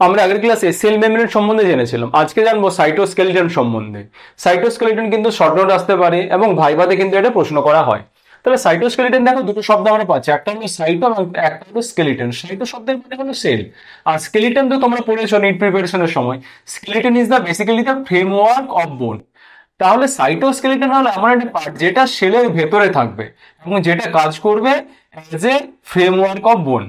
আমরা আগের ক্লাসে সেল মেমব্রেন সম্বন্ধে জেনেছিলাম, আজকে জানবো সাইটোস্কেলিটন সম্বন্ধে। সাইটোস্কেলিটন কিন্তু শর্ট নোট আসতে পারে এবং ভাইভাতে কিন্তু এটা প্রশ্ন করা হয়। তাহলে সাইটোস্কেলিটন দেখো দুটো শব্দ আমরা পাচ্ছি, একটা হলো সাইটো এবং একটা হলো স্কেলিটন। সাইটো শব্দের মানে হলো সেল, আর স্কেলিটন তো তোমরা পড়েছো নিট প্রিপারেশনের সময়। Skeleton is the basically the framework of বোন। তাহলে সাইটোস্কেলিটন হলো এমন একটা পার্ট যেটা সেলের ভেতরে থাকবে এবং যেটা কাজ করবে অ্যাজ এ ফ্রেমওয়ার্ক অফ বোন।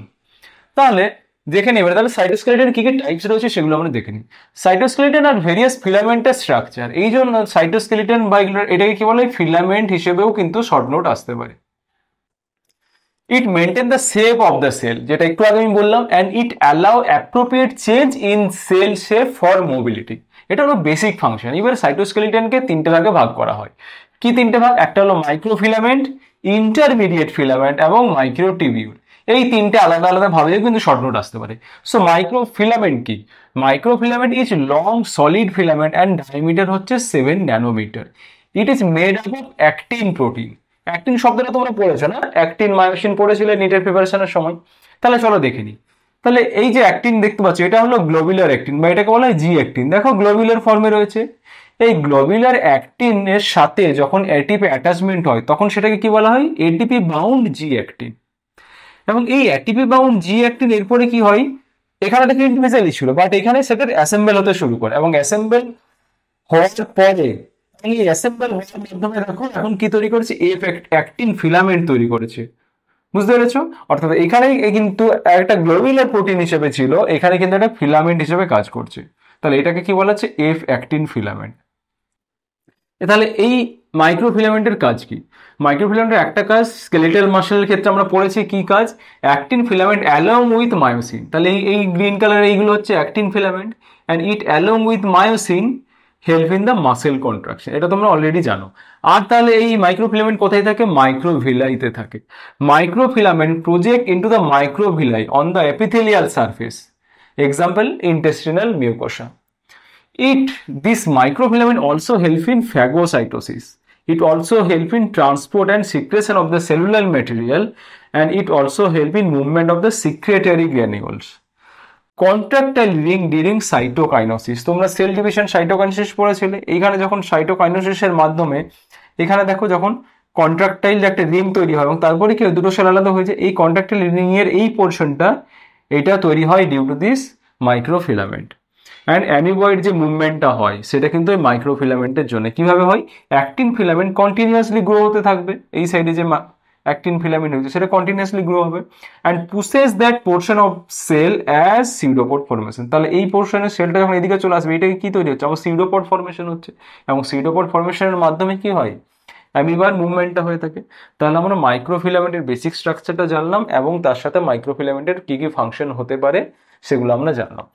তাহলে দেখে নিই এবারে, তাহলে সাইটোস্কেলিটন কি কি টাইপস রয়েছে সেগুলো আমরা দেখে নিই। সাইটোস্কেলিটন আর ভেরিয়াস ফিলামেন্টের স্ট্রাকচার, এই জন্য সাইটোস্কেলিটন বা এটাকে কি বলে, ফিলামেন্ট হিসেবেও কিন্তু শর্ট নোট আসতে পারে। It maintain the shape of the cell, যেটা একটু আগে আমি বললাম, and it allow appropriate change in cell shape for mobility. এটা হলো বেসিক ফাংশন। এবার সাইটোস্কেলিটনকে তিনটে ভাগে ভাগ করা হয়। কি তিনটে ভাগ? একটা হলো মাইক্রোফিলামেন্ট, ইন্টারমিডিয়েট ফিলামেন্ট এবং মাইক্রোটিবিউল। এই তিনটে আলাদা আলাদা ভাবেও কিন্তু শর্ট নোট আসতে পারে। সো মাইক্রোফিলামেন্ট কি? Microfilament is long solid filament and diameter হচ্ছে 7 nanometre. It is made up of actin protein. Actin শব্দটা তোমরা পড়েছো না? অ্যাক্টিন মায়োসিন পড়েছিলে নিটের প্রিপারেশনের সময়। তাহলে চলো দেখে নিই। তাহলে এই যে অ্যাক্টিন দেখতে পাচ্ছ, এটা হলো গ্লোবুলার অ্যাক্টিন বা এটাকে বলা হয় জি অ্যাক্টিন। দেখো গ্লোবুলার ফর্মে রয়েছে। এই গ্লোবুলার অ্যাক্টিনের সাথে যখন এটিপি অ্যাটাচমেন্ট হয় তখন সেটাকে কি বলা হয়? এটিপি বাউন্ড জি অ্যাক্টিন। এবং এই এটিপি বাউন্ড জি অ্যাক্টিন এরপরে কি হয়, এখানে একটা ইন্ডিভিজুয়ালি ছিল বাট এখানে সেটার অ্যাসেম্বল হতে শুরু করে এবং অ্যাসেম্বল হওয়ার পরে এই অ্যাসেম্বল হওয়ার মাধ্যমে দেখো এখন কি তৈরি করেছে? এফ অ্যাক্টিন ফিলামেন্ট তৈরি করেছে। বুঝতে পেরেছো? অর্থাৎ এখানে কিন্তু একটা গ্লোবুলার প্রোটিন হিসেবে ছিল, এখানে কিন্তু একটা ফিলামেন্ট হিসেবে কাজ করছে। তাহলে এটাকে কি বলা হচ্ছে? F actin filament. তাহলে এই মাইক্রোফিলামেন্টের কাজ কি? মাইক্রোফিলামেন্টের একটা কাজ, স্কেলেটাল মাসেলের ক্ষেত্রে আমরা পড়েছি কি কাজ? Actin filament along with myosin. তাহলে এই গ্রিন কালার এইগুলো হচ্ছে actin filament, and it along with myosin help in the muscle contraction. এটা তোমরা অলরেডি জানো। আর তাহলে এই মাইক্রোফিলামেন্ট কোথায় থাকে? মাইক্রোভিলাইতে থাকে। Microfilament project into the microvilli on the epithelial surface. Example intestinal mucosa. This microfilament also help in phagocytosis. It also help in transport and secretion of the cellular material, and it also help in movement of the secretory granules. Contractile ring during cytokinesis. তোমরা cell division cytokinesis পড়েছিলে। এইখানে যখন সাইটোকাইনেসিসের মাধ্যমে এখানে দেখো যখন contractile একটা ring তৈরি হয় এবং তারপরে কি দুটো সেল আলাদা হয়ে যায়, এই কন্ট্রাক্টাইল রিং এর এই পোর্শনটা এটা তৈরি হয় due to this microfilament. And amoeboid যে মুভমেন্টটা হয় সেটা কিন্তু এই মাইক্রোফিলামেন্টের জন্য। কিভাবে হয়? অ্যাক্টিন ফিলামেন্ট কন্টিনিউয়াসলি গ্রো হতে থাকবে, এই সাইডে যে অ্যাক্টিন ফিলামেন্ট হয়েছে সেটা কন্টিনিউয়াসলি গ্রো হবে, and pushes that portion of cell as pseudopod formation. তাহলে এই পোর্শনের সেলটা যখন এদিকে চলে আসবে এটাকে কি তৈরি হচ্ছে? আমার সিউডোপোড ফর্মেশন হচ্ছে, এবং সিউডোপোড ফর্মেশনের মাধ্যমে কি হয়? অ্যামিবার মুভমেন্টটা হয়ে থাকে। তাহলে আমরা মাইক্রোফিলামেন্টের বেসিক স্ট্রাকচারটা জানলাম এবং তার সাথে মাইক্রোফিলামেন্টের কি কি ফাংশন হতে পারে সেগুলো আমরা জানলাম।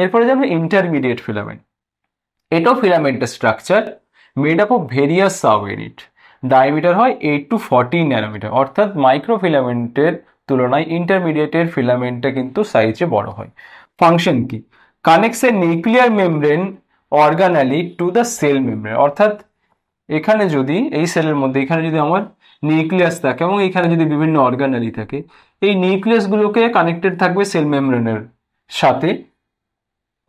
এরপরে যাবে ইন্টারমিডিয়েট ফিলামেন্ট। এটাও ফিলামেন্টের structure made up of various sub unit. Diameter হয় 8 to 14 ন্যানোমিটার। অর্থাৎ মাইক্রোফিলামেন্টের তুলনায় ইন্টারমিডিয়েটের ফিলামেন্টটা কিন্তু সাইজে বড় হয়। ফাংশন কি? Connects a nuclear membrane organelle to the cell membrane. অর্থাৎ এখানে যদি এই সেলের মধ্যে এখানে যদি আমার নিউক্লিয়াস থাকে এবং এখানে যদি বিভিন্ন অর্গানালি থাকে, এই নিউক্লিয়াসগুলোকে কানেক্টেড থাকবে সেল মেমব্রেনের সাথে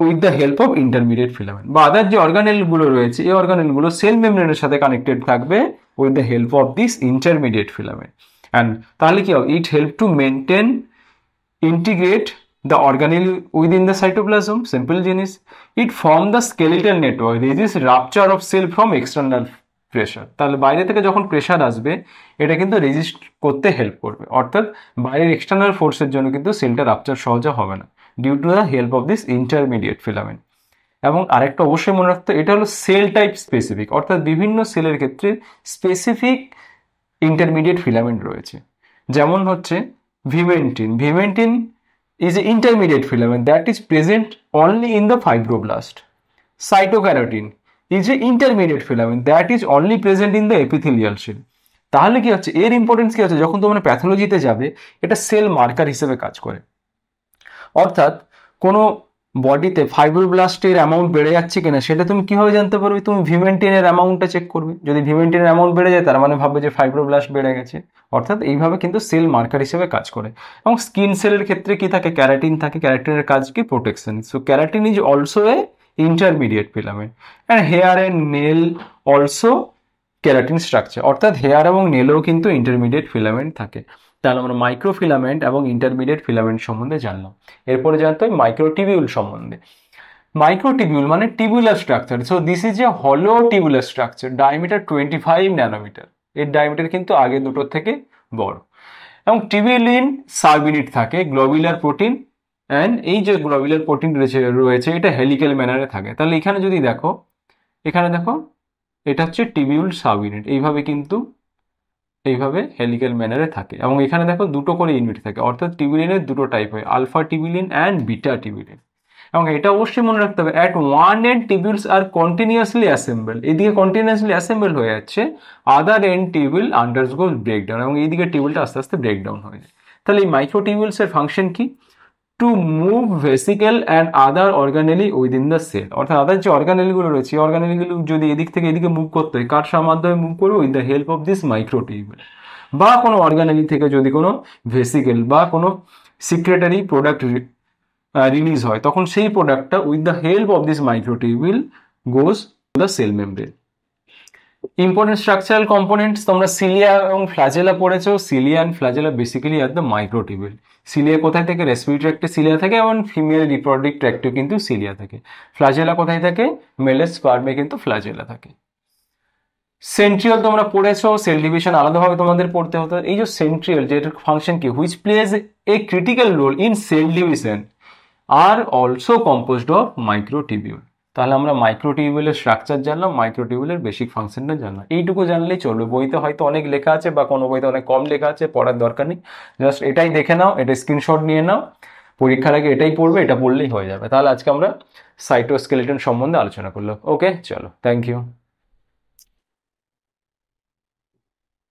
with the help of intermediate filament. বা আদার যে অর্গানেলগুলো রয়েছে এই অর্গানেলগুলো সেল মেমব্রেনের সাথে কানেক্টেড থাকবে with the help of this intermediate filament. And তাহলে কি হবে? It help to maintain integrate the organelle within the cytoplasm. Simple জিনিস। It form the skeletal network, resist rupture of cell from external pressure. তাহলে বাইরে থেকে যখন pressure আসবে এটা কিন্তু রেজিস্ট করতে হেল্প করবে, অর্থাৎ বাইরের এক্সটার্নাল ফোর্সের জন্য কিন্তু সেলটা রাপচার সহজে হবে না due to the help of this intermediate filament. এবং আরেকটা অবশ্যই মনে রাখতে, এটা হলো সেল টাইপ স্পেসিফিক, অর্থাৎ বিভিন্ন সেলের ক্ষেত্রে স্পেসিফিক ইন্টারমিডিয়েট ফিলামেন্ট রয়েছে। যেমন হচ্ছে ভিমেন্টিন। ভিমেন্টিন is an intermediate filament that is present only in the fibroblast. Cytokeratin is an intermediate filament that is only present in the epithelial cell. তাহলে কি হচ্ছে? এর ইম্পর্টেন্স কি হচ্ছে? যখন তোমরা প্যাথোলজিতে যাবে এটা সেল মার্কার হিসেবে কাজ করে। অর্থাৎ কোনো বডিতে ফাইব্রোব্লাস্টের অ্যামাউন্ট বেড়ে যাচ্ছে কিনা সেটা তুমি কিভাবে জানতে পারবে? তুমি ভিমেন্টিনের অ্যামাউন্টটা চেক করবে। যদি ভিমেন্টিনের অ্যামাউন্ট বেড়ে যায় তার মানে ভাববে যে ফাইব্রোব্লাস্ট বেড়ে গেছে। অর্থাৎ এইভাবে কিন্তু সেল মার্কার হিসেবে কাজ করে। এবং স্কিন সেলের ক্ষেত্রে কি থাকে? ক্যারাটিন থাকে। ক্যারাটিনের কাজ কি? Protection. So keratin is also a intermediate filament and hair and nail also keratin structure. অর্থাৎ হেয়ার এবং নেলেও কিন্তু ইন্টারমিডিয়েট ফিলামেন্ট থাকে। তাহলে আমরা মাইক্রোফিলামেন্ট এবং ইন্টারমিডিয়েট ফিলামেন্ট সম্বন্ধে জানলাম। এরপরে জানতে হয় মাইক্রোটিবিউল সম্বন্ধে। মাইক্রোটিবিউল মানে tubular structure. So this is a হলো টিবিউলার স্ট্রাকচার, ডায়ামিটার 25 ন্যানোমিটার। এর ডায়ামিটার কিন্তু আগে দুটোর থেকে বড়। এবং টিবিউলিন সাব-ইউনিট থাকে, গ্লোবুলার প্রোটিন অ্যান্ড এই যে গ্লোবুলার প্রোটিন রয়েছে এটা হেলিক্যাল ম্যানারে থাকে। তাহলে এখানে যদি দেখো, এখানে দেখো এটা হচ্ছে টিবিউল সাব-ইউনিট, এইভাবে হেলিক্যাল ম্যানারে থাকে। এবং এখানে দেখো দুটো করে ইউনিট থাকে, অর্থাৎ টিবিউলিনের দুটো টাইপ হয়, alpha tubulin and beta tubulin. এবং এটা অবশ্যই মনে রাখতে হবে, at one end tubules are continuously assemble. এদিকে কন্টিনিউয়াসলি অ্যাসেম্বল হয়ে যাচ্ছে, other end tubule undergoes breakdown, এবং এইদিকে টিবিউলটা আস্তে আস্তে ব্রেকডাউন হয়ে যায়। তাহলে এই মাইক্রোটিবিউলসের ফাংশন কি? To move vesicle and other organelle within the cell. অর্থাৎ আদার যে অর্গানেলগুলো রয়েছে, এই অর্গানেলগুলো যদি এদিক থেকে এদিকে মুভ করতে হয়, কার মাধ্যমে মুভ করবে? With the help of this microtubule. বা কোনো অর্গানেলি থেকে যদি কোনো ভেসিকেল বা কোনো সিক্রেটারি প্রোডাক্ট রিলিজ হয়, তখন সেই প্রোডাক্টটা with the help of this microtubule goes to the cell membrane. Important structural components তোমরা সিলিয়া এবং ফ্ল্যাজেলা পড়েছো। Cilia and flagella basically are the microtubule. Cilia কোথায় থেকে? রেসপিরেটরি ট্র্যাক্টে সিলিয়া থাকে, এবং ফিমেল রিপ্রোডাক্টিভ ট্র্যাক্টেও কিন্তু সিলিয়া থাকে। ফ্ল্যাজেলা কোথায় থাকে? মেলের স্পার্মে কিন্তু ফ্ল্যাজেলা থাকে। সেন্ট্রিওল তোমরা পড়েছো, সেল ডিভিশন আলাদাভাবে তোমাদের পড়তে হতো। এই যে সেন্ট্রিওল, যেটার ফাংশন কি? Which plays a critical role in cell division are also composed of microtubule. তাহলে আমরা মাইক্রোটিবিউলের স্ট্রাকচার জানলাম, মাইক্রোটিবিউলের বেসিক ফাংশনটা জানলাম। এইটুকু জানলেই চলবে। বইতে হয়তো অনেক লেখা আছে বা কোনো বইতে অনেক কম লেখা আছে, পড়ার দরকার নেই। জাস্ট এটাই দেখে নাও, এটা স্ক্রিনশট নিয়ে নাও, পরীক্ষার আগে এটাই পড়বে, এটা পড়লেই হয়ে যাবে। তাহলে আজকে আমরা সাইটোস্কেলিটন সম্বন্ধে আলোচনা করলাম। ওকে, চলো, থ্যাংক ইউ।